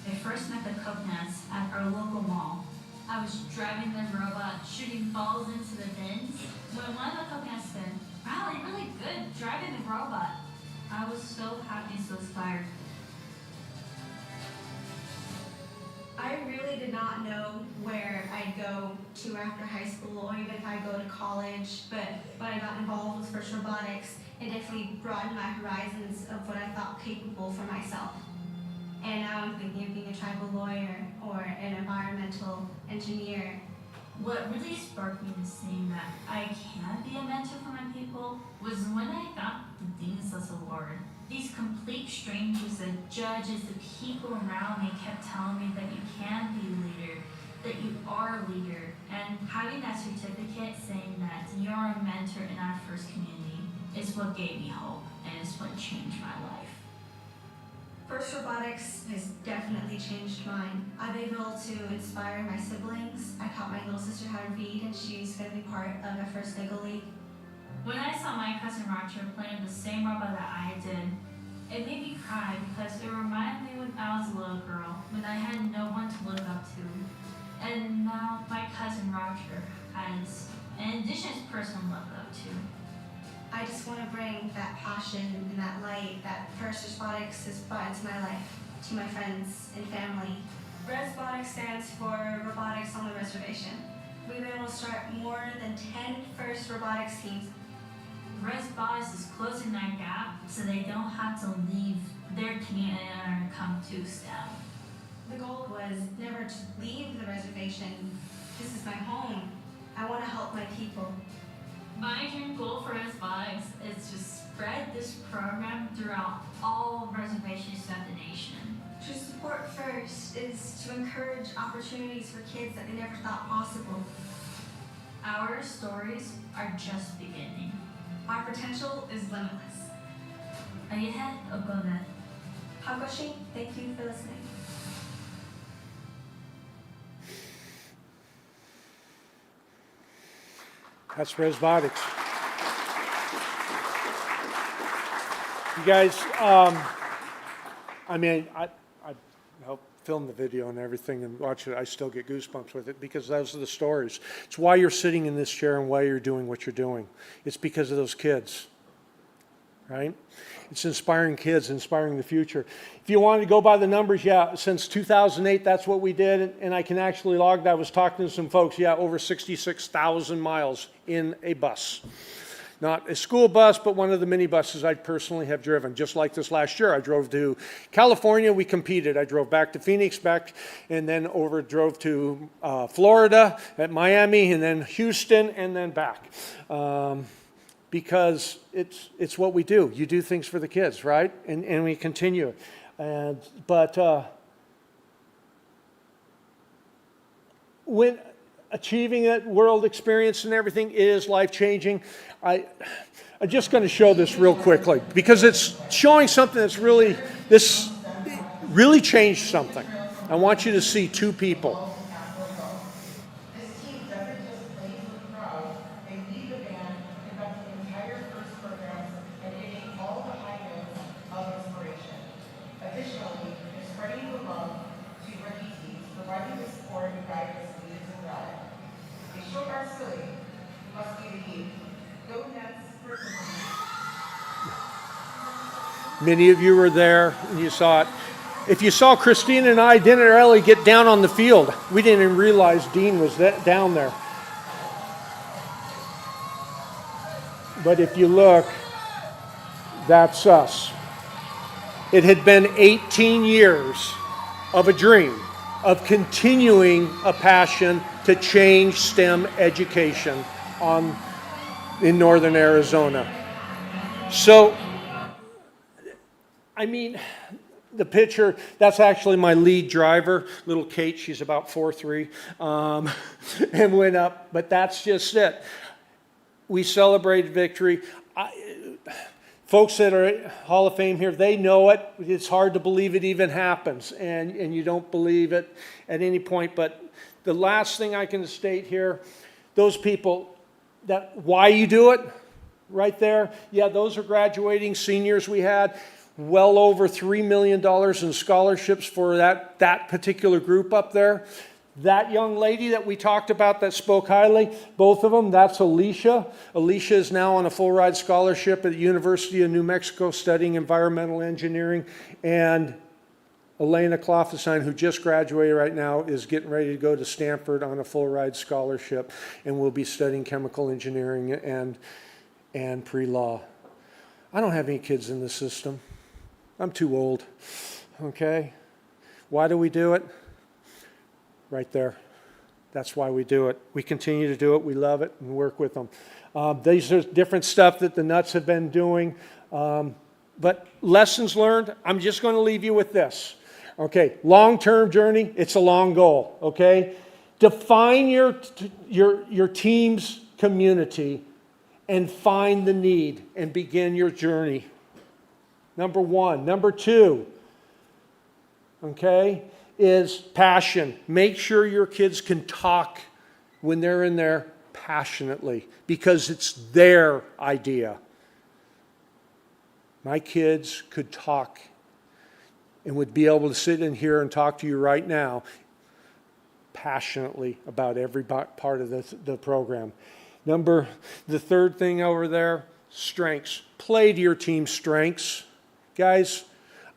I first met the CocoNuts at our local mall. I was driving the robot, shooting balls into the bins, when one of the CocoNuts said, "Wow, you're really good driving the robot." I was so happy and so inspired. I really did not know where I'd go to after high school or even if I go to college, but when I got involved with FIRST Robotics, it definitely broadened my horizons of what I thought capable for myself. And now I'm thinking of being a tribal lawyer or an environmental engineer. What really sparked me to saying that I can be a mentor for my people was when I got the Dean's List Award. These complete strangers, the judges, the people around me kept telling me that you can be a leader, that you are a leader. And having that certificate saying that you're a mentor in our first community is what gave me hope and is what changed my life. FIRST Robotics has definitely changed mine. I've been able to inspire my siblings. I taught my little sister how to read and she's going to be part of the first Legal League. When I saw my cousin Roger playing the same robot that I did, it made me cry because it reminded me when I was a little girl, when I had no one to look up to. And now my cousin Roger has an indigenous person to look up to. I just want to bring that passion and that light that FIRST Robotics has brought into my life. to my friends and family. RezBotics stands for Robotics on the Reservation. We've been able to start more than 10 first robotics teams. RezBotics is closing that gap so they don't have to leave their community or come to STEM. The goal was never to leave the reservation. This is my home. I want to help my people. My dream goal for RezBotics is to spread this program throughout all reservations of the nation. To support first is to encourage opportunities for kids that they never thought possible. Our stories are just beginning. Our potential is limitless. Ayahet Ogonet. Hakoshi, thank you for listening. That's RezBotics. You guys, I helped film the video and everything and watch it. I still get goosebumps with it because those are the stories. It's why you're sitting in this chair and why you're doing what you're doing. It's because of those kids, right? It's inspiring kids, inspiring the future. If you wanted to go by the numbers, yeah, since 2008, that's what we did. And I can actually log that. I was talking to some folks, yeah, over 66,000 miles in a bus. Not a school bus, but one of the minibuses I personally have driven. Just like this last year, I drove to California. We competed. I drove back to Phoenix, and then drove to Florida, at Miami, and then Houston, and then back. Because it's what we do. You do things for the kids, right? And we continue. But when achieving that world experience and everything is life-changing, I'm just going to show this real quickly because it's showing something that's really changed something. I want you to see two people. Many of you were there and you saw it. If you saw Christine and I, Diné and Ellie get down on the field, we didn't even realize Dean was down there. But if you look, that's us. It had been 18 years of a dream, of continuing a passion to change STEM education in northern Arizona. So, the picture, that's actually my lead driver, little Kate, she's about 4'3", and went up, but that's just it. We celebrated victory. Folks that are at Hall of Fame here, they know it. It's hard to believe it even happens, and you don't believe it at any point, but the last thing I can state here, those people, why you do it, right there, yeah, those are graduating seniors we had. Well over $3 million in scholarships for that particular group up there. That young lady that we talked about that spoke highly, both of them, that's Alicia. Alicia is now on a full ride scholarship at the University of New Mexico studying environmental engineering. And Elena Klofenstein, who just graduated right now, is getting ready to go to Stanford on a full ride scholarship and will be studying chemical engineering and pre-law. I don't have any kids in the system. I'm too old, okay? Why do we do it? Right there. That's why we do it. We continue to do it. We love it and work with them. These are different stuff that the Nuts have been doing. But lessons learned, I'm just going to leave you with this. Okay, long-term journey, it's a long goal, okay? Define your team's community and find the need and begin your journey. Number one. Number two, okay, is passion. Make sure your kids can talk when they're in there passionately because it's their idea. My kids could talk and would be able to sit in here and talk to you right now passionately about every part of the program. The third thing over there, strengths. Play to your team's strengths. Guys,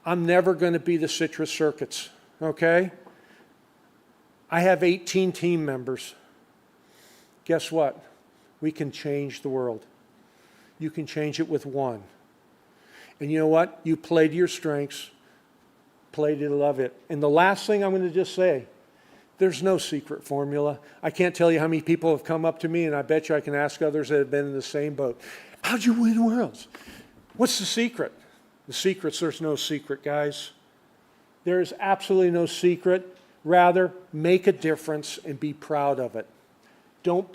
I'm never going to be the citrus circuits, okay? I have 18 team members. Guess what? We can change the world. You can change it with one. And you know what? You play to your strengths, play to love it. And the last thing I'm going to just say, there's no secret formula. I can't tell you how many people have come up to me, and I bet you I can ask others that have been in the same boat. How'd you win Worlds? What's the secret? The secret's there's no secret, guys. There is absolutely no secret. Rather, make a difference and be proud of it. Don't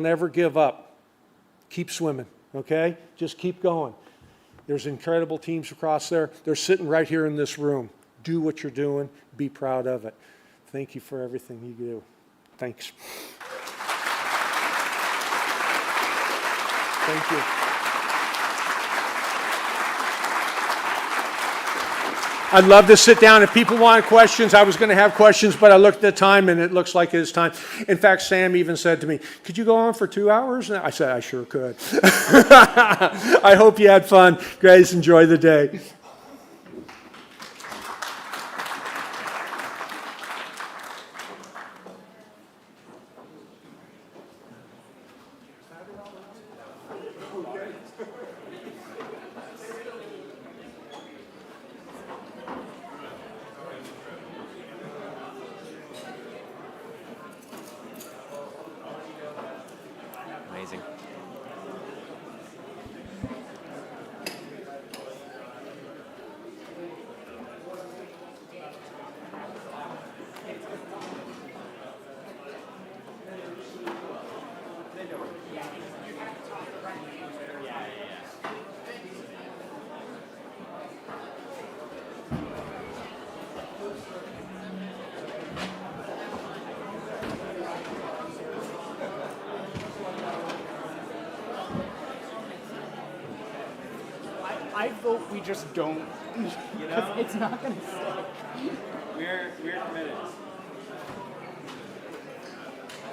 ever give up. Keep swimming, okay? Just keep going. There's incredible teams across there. They're sitting right here in this room. Do what you're doing. Be proud of it. Thank you for everything you do. Thanks. Thank you. I'd love to sit down. If people want questions, I was going to have questions, but I looked at the time, and it looks like it's time. In fact, Sam even said to me, could you go on for 2 hours? And I said, I sure could. I hope you had fun. Guys, enjoy the day. Amazing. I vote we just don't. You know? It's not going to stick. We're committed.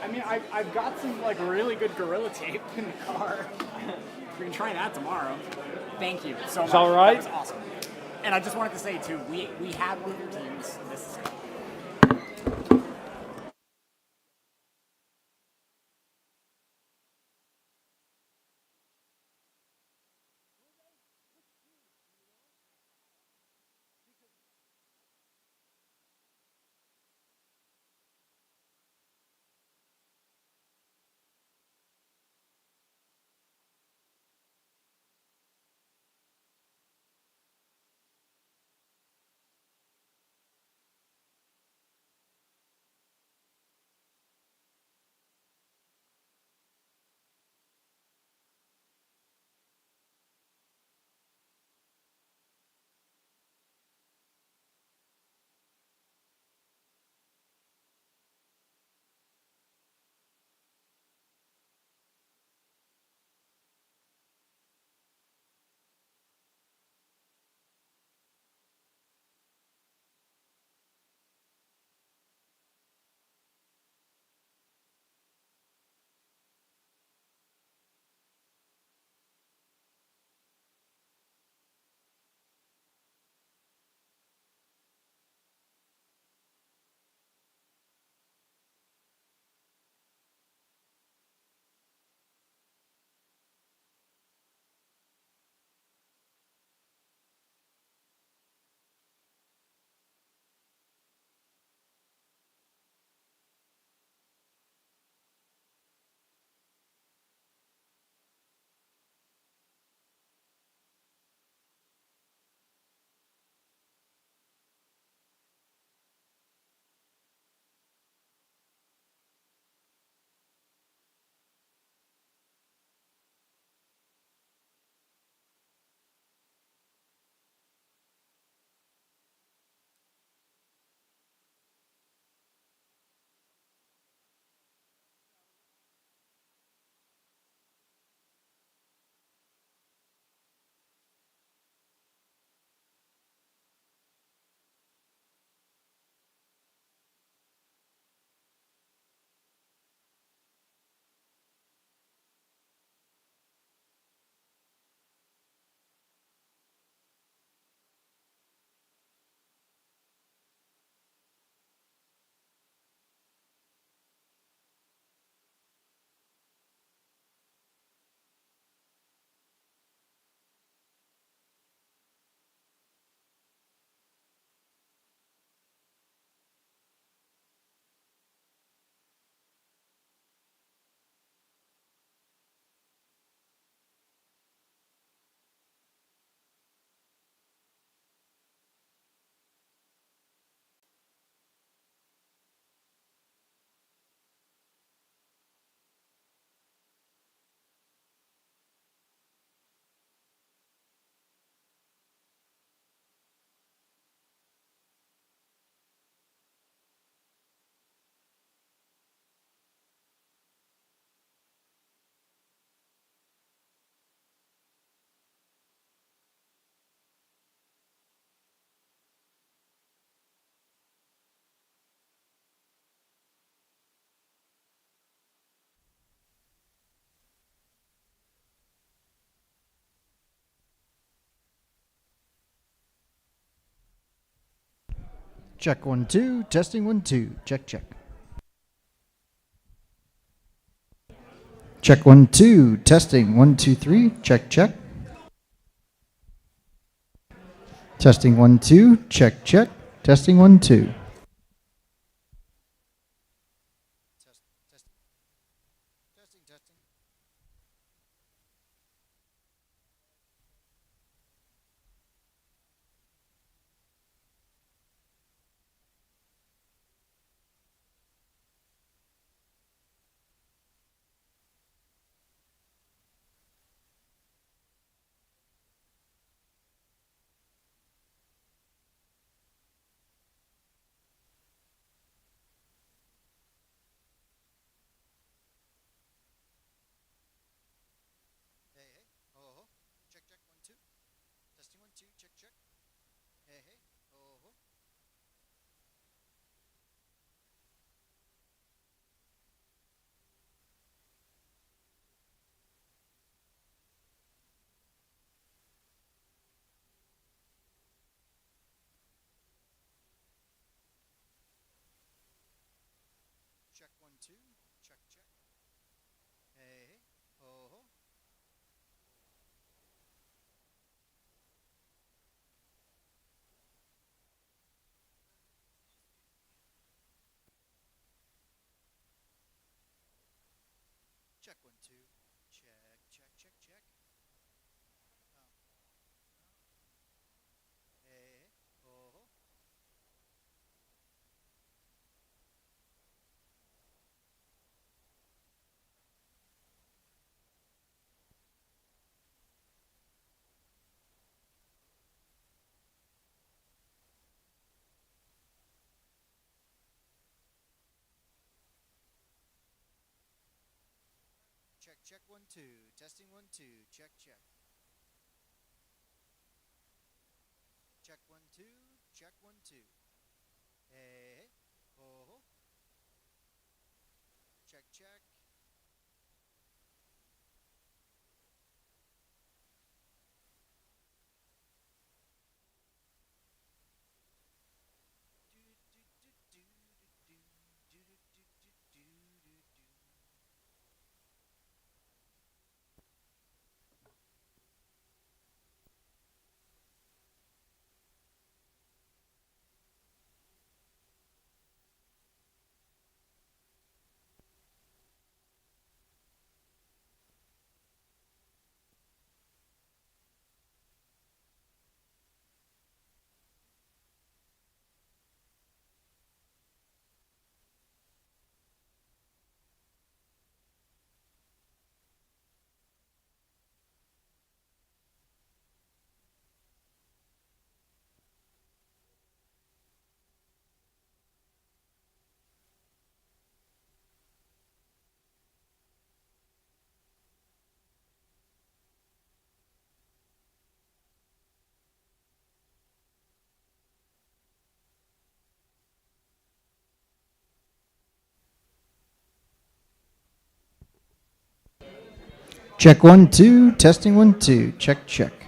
I mean, I've got some like really good Gorilla Tape in the car. We can try that tomorrow. Thank you so much. It's all right. That was awesome. And I just wanted to say too, we had one of your teams. This is Check 1 2. Testing 1 2. Check check. Check 1 2. Testing 1 2 3. Check check. Testing 1 2. Check check. Testing 1 2. Check 1 2. Check check. Hey hey. Oh ho. Check 1 2. Check check check check. Hey hey. Oh ho. Check check 1 2. Testing 1 2. Check check. Check 1 2. Check 1 2. Hey hey. Oh ho. Check check. Check 1 2. Testing 1 2. Check check.